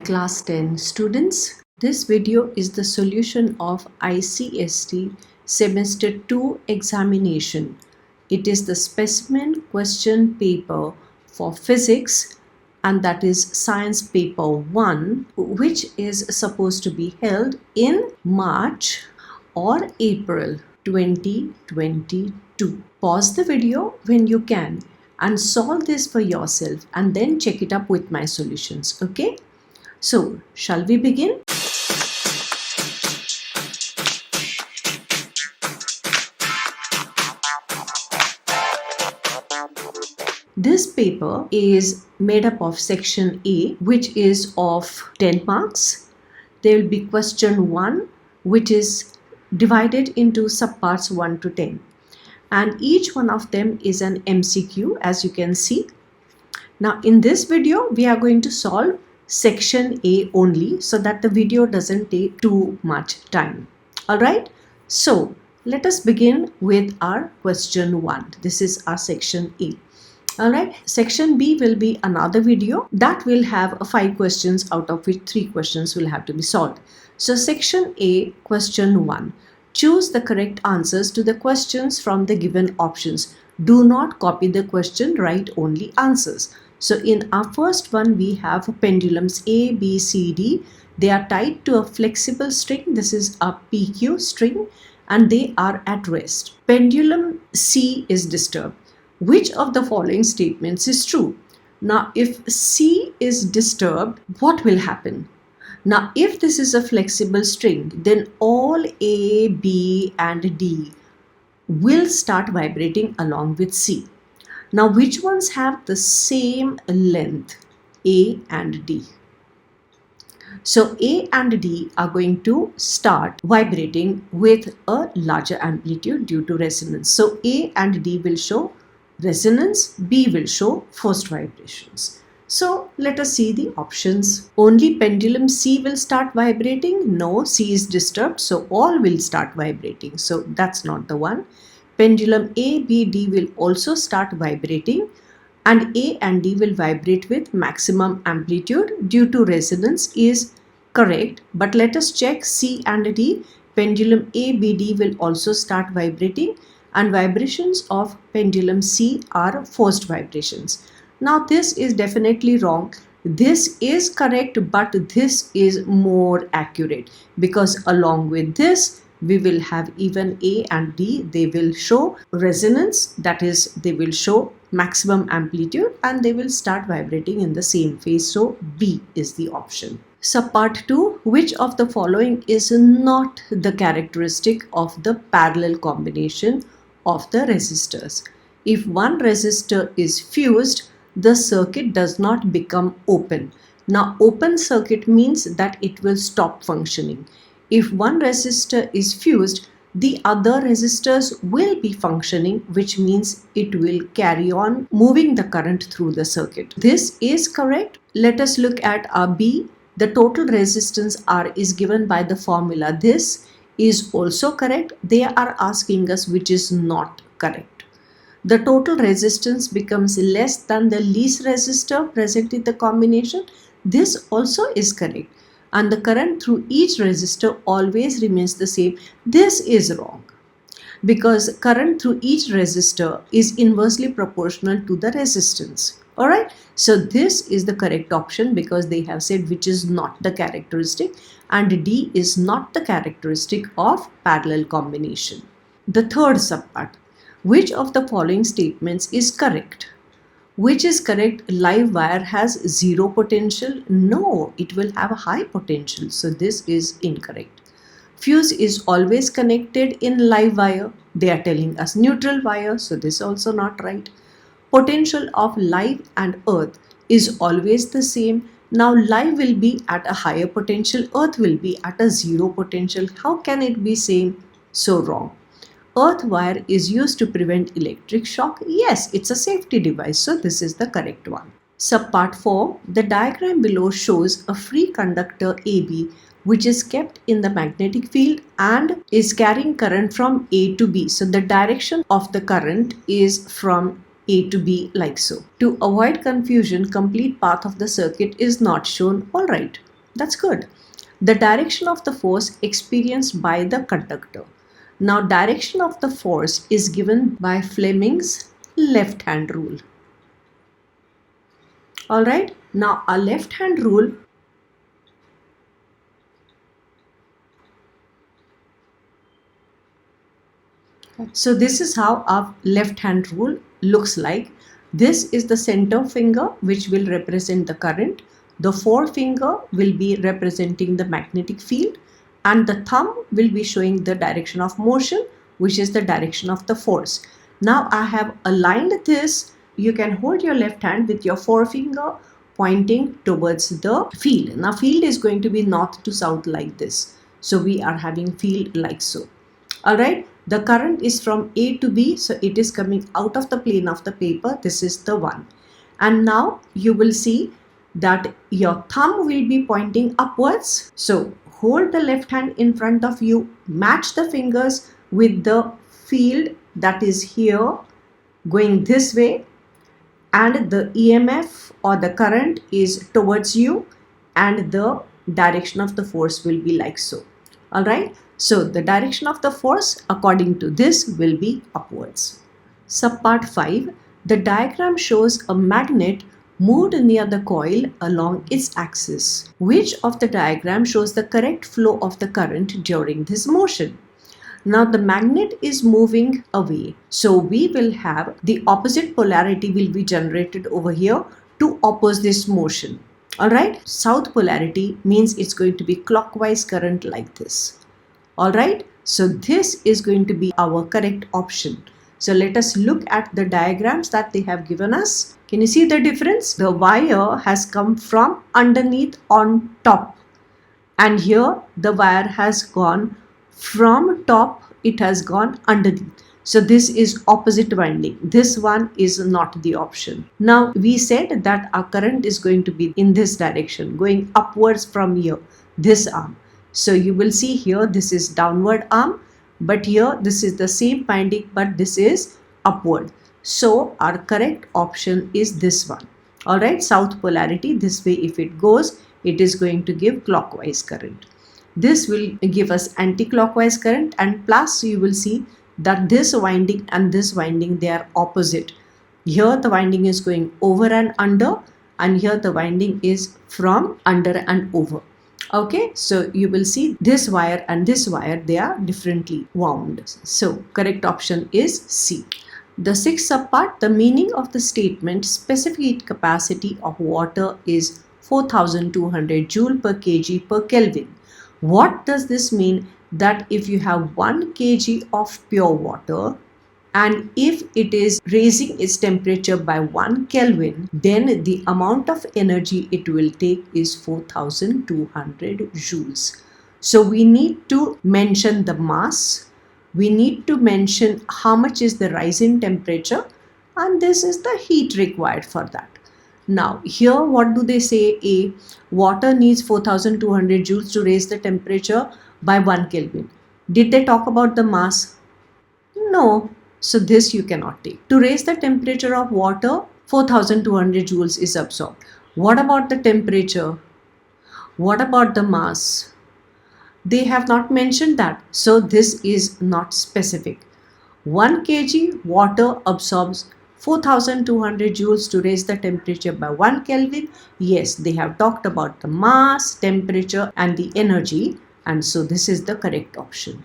Class 10 students, this video is the solution of ICST Semester 2 examination. It is the specimen question paper for physics, and that is science paper 1, which is supposed to be held in March or April 2022. Pause the video when you can and solve this for yourself and then check it up with my solutions, okay? So, shall we begin? This paper is made up of section A, which is of 10 marks. There will be question 1, which is divided into subparts 1 to 10. And each one of them is an MCQ, as you can see. Now, in this video, we are going to solve section A only so that the video doesn't take too much time. Alright, so let us begin with our question 1. This is our section A. Alright, section B will be another video that will have 5 questions, out of which 3 questions will have to be solved. So section A, question 1. Choose the correct answers to the questions from the given options. Do not copy the question, write only answers. So in our first one, we have pendulums A, B, C, D. They are tied to a flexible string. This is a PQ string and they are at rest. Pendulum C is disturbed. Which of the following statements is true? Now, if C is disturbed, what will happen? Now, if this is a flexible string, then all A, B and D will start vibrating along with C. Now, which ones have the same length, A and D? So, A and D are going to start vibrating with a larger amplitude due to resonance. So, A and D will show resonance, B will show forced vibrations. So, let us see the options. Only pendulum C will start vibrating. No, C is disturbed, so all will start vibrating. So, that's not the one. Pendulum A, B, D will also start vibrating and A and D will vibrate with maximum amplitude due to resonance is correct. But let us check C and D. Pendulum A, B, D will also start vibrating and vibrations of pendulum C are forced vibrations. Now this is definitely wrong. This is correct, but this is more accurate because along with this, we will have even A and D. They will show resonance, that is, they will show maximum amplitude and they will start vibrating in the same phase. So B is the option. Subpart 2, which of the following is not the characteristic of the parallel combination of the resistors? If one resistor is fused, the circuit does not become open. Now, open circuit means that it will stop functioning. If one resistor is fused, the other resistors will be functioning, which means it will carry on moving the current through the circuit. This is correct. Let us look at our B. The total resistance R is given by the formula. This is also correct. They are asking us which is not correct. The total resistance becomes less than the least resistor present in the combination. This also is correct. And the current through each resistor always remains the same. This is wrong because current through each resistor is inversely proportional to the resistance. Alright, so this is the correct option because they have said which is not the characteristic, and D is not the characteristic of parallel combination. The third subpart, which of the following statements is correct? Which is correct? Live wire has zero potential? No, it will have a high potential. So this is incorrect. Fuse is always connected in live wire. They are telling us neutral wire. So this is also not right. Potential of live and earth is always the same. Now live will be at a higher potential. Earth will be at a zero potential. How can it be same? So wrong. Earth wire is used to prevent electric shock. Yes, it's a safety device. So this is the correct one. Subpart 4. The diagram below shows a free conductor AB which is kept in the magnetic field and is carrying current from A to B. So the direction of the current is from A to B like so. To avoid confusion, complete path of the circuit is not shown. Alright. That's good. The direction of the force experienced by the conductor. Now, direction of the force is given by Fleming's left hand rule. Alright, now a left hand rule So this is how our left hand rule looks like. This is the center finger which will represent the current. The forefinger will be representing the magnetic field and the thumb will be showing the direction of motion, which is the direction of the force. Now I have aligned this. You can hold your left hand with your forefinger pointing towards the field. Now field is going to be north to south like this. So we are having field like so. Alright, the current is from A to B, so it is coming out of the plane of the paper. This is the one. And now you will see that your thumb will be pointing upwards. So hold the left hand in front of you, match the fingers with the field that is here going this way, and the EMF or the current is towards you, and the direction of the force will be like so. Alright, so the direction of the force according to this will be upwards. Subpart 5. The diagram shows a magnet moved near the coil along its axis. Which of the diagram shows the correct flow of the current during this motion? Now the magnet is moving away, so we will have the opposite polarity will be generated over here to oppose this motion. Alright, south polarity means it's going to be clockwise current like this. Alright, so this is going to be our correct option. So let us look at the diagrams that they have given us. Can you see the difference? The wire has come from underneath on top, and here the wire has gone from top, it has gone underneath. So this is opposite winding. This one is not the option. Now we said that our current is going to be in this direction, going upwards from here, this arm. So you will see here this is downward arm, but here this is the same winding, but this is upward. So our correct option is this one. Alright, south polarity, this way if it goes, it is going to give clockwise current. This will give us anti-clockwise current, and plus you will see that this winding and this winding, they are opposite. Here the winding is going over and under, and here the winding is from under and over. Okay, so you will see this wire and this wire, they are differently wound. So correct option is C. The sixth subpart, the meaning of the statement specific heat capacity of water is 4200 joule per kg per Kelvin. What does this mean? That if you have 1 kg of pure water, and if it is raising its temperature by 1 Kelvin, then the amount of energy it will take is 4200 joules. So we need to mention the mass, we need to mention how much is the rise in temperature, and this is the heat required for that. Now here what do they say? A, water needs 4200 joules to raise the temperature by 1 Kelvin. Did they talk about the mass? No. So this you cannot take. To raise the temperature of water, 4200 joules is absorbed. What about the temperature? What about the mass? They have not mentioned that. So this is not specific. 1 kg water absorbs 4200 joules to raise the temperature by 1 Kelvin. Yes, they have talked about the mass, temperature and the energy, and so this is the correct option.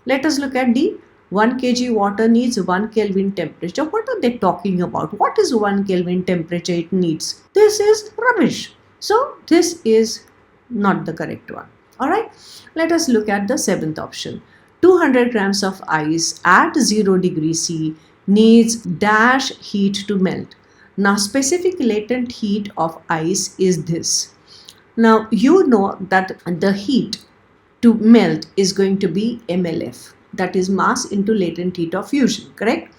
Let us look at the 1 kg water needs 1 Kelvin temperature. What are they talking about? What is 1 Kelvin temperature it needs? This is rubbish. So this is not the correct one. Alright, let us look at the seventh option. 200 grams of ice at 0 degrees C needs dash heat to melt. Now specific latent heat of ice is this. Now you know that the heat to melt is going to be MLF, that is mass into latent heat of fusion, correct?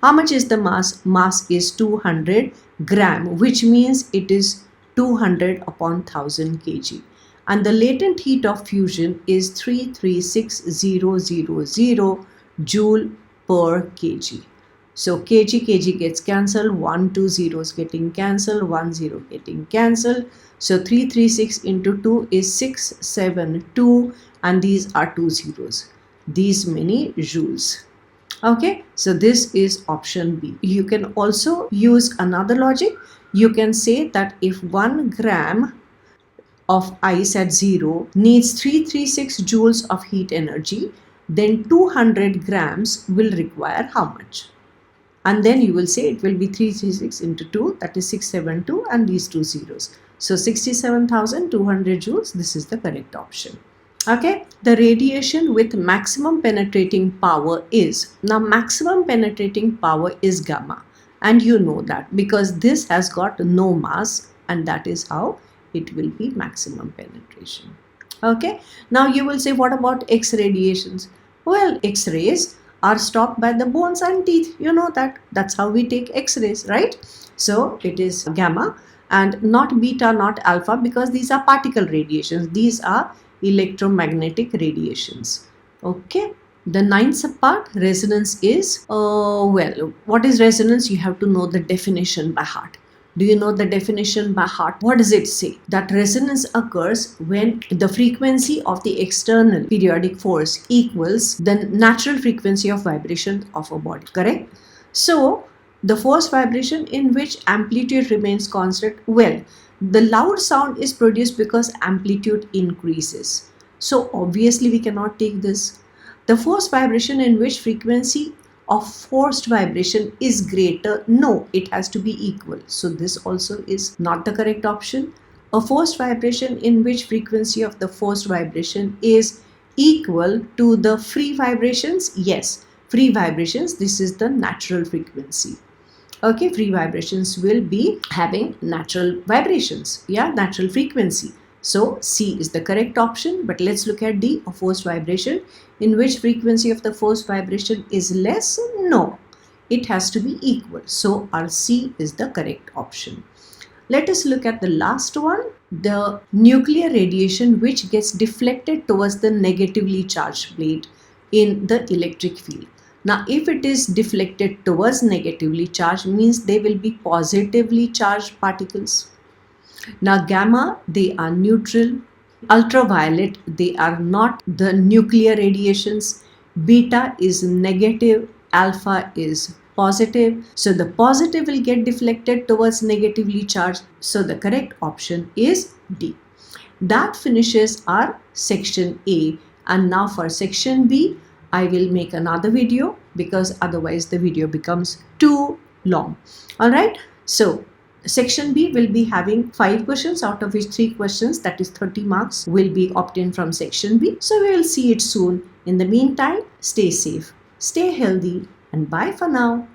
How much is the mass? Mass is 200 gram, which means it is 200 upon 1000 kg. And the latent heat of fusion is 336,000 joule per kg. So kg gets cancelled, 1 2 zeros getting cancelled, 1 0 getting cancelled. So 336 into 2 is 672, and these are 2 zeros. These many joules. Okay, so this is option B. You can also use another logic. You can say that if 1 gram of ice at 0 needs 336 joules of heat energy, then 200 grams will require how much? And then you will say it will be 336 into 2, that is 672, and these 2 zeros. So 67,200 joules, this is the correct option. Okay, the radiation with maximum penetrating power is, now maximum penetrating power is gamma, and you know that because this has got no mass, and that is how it will be maximum penetration. Okay, now you will say, what about X radiations? Well, X-rays are stopped by the bones and teeth. You know that. That's how we take X-rays, right? So it is gamma and not beta, not alpha, because these are particle radiations. These are electromagnetic radiations. Okay. The ninth part, resonance is, well, what is resonance? You have to know the definition by heart. Do you know the definition by heart? What does it say? That resonance occurs when the frequency of the external periodic force equals the natural frequency of vibration of a body. Correct? So, the force vibration in which amplitude remains constant, well, the loud sound is produced because amplitude increases. So, obviously, we cannot take this. The force vibration in which frequency of forced vibration is greater, no, it has to be equal. So this also is not the correct option. A forced vibration in which frequency of the forced vibration is equal to the free vibrations, yes, free vibrations, this is the natural frequency. Okay, free vibrations will be having natural vibrations, yeah, natural frequency. So C is the correct option, but let's look at D, a forced vibration in which frequency of the forced vibration is less. No, it has to be equal. So our C is the correct option. Let us look at the last one, the nuclear radiation which gets deflected towards the negatively charged plate in the electric field. Now, if it is deflected towards negatively charged, means they will be positively charged particles. Now, gamma, they are neutral. Ultraviolet, they are not the nuclear radiations. Beta is negative. Alpha is positive. So, the positive will get deflected towards negatively charged. So, the correct option is D. That finishes our section A. And now for section B, I will make another video because otherwise the video becomes too long. Alright, so section B will be having 5 questions, out of which 3 questions, that is 30 marks, will be obtained from section B. So we will see it soon. In the meantime, stay safe, stay healthy, and bye for now.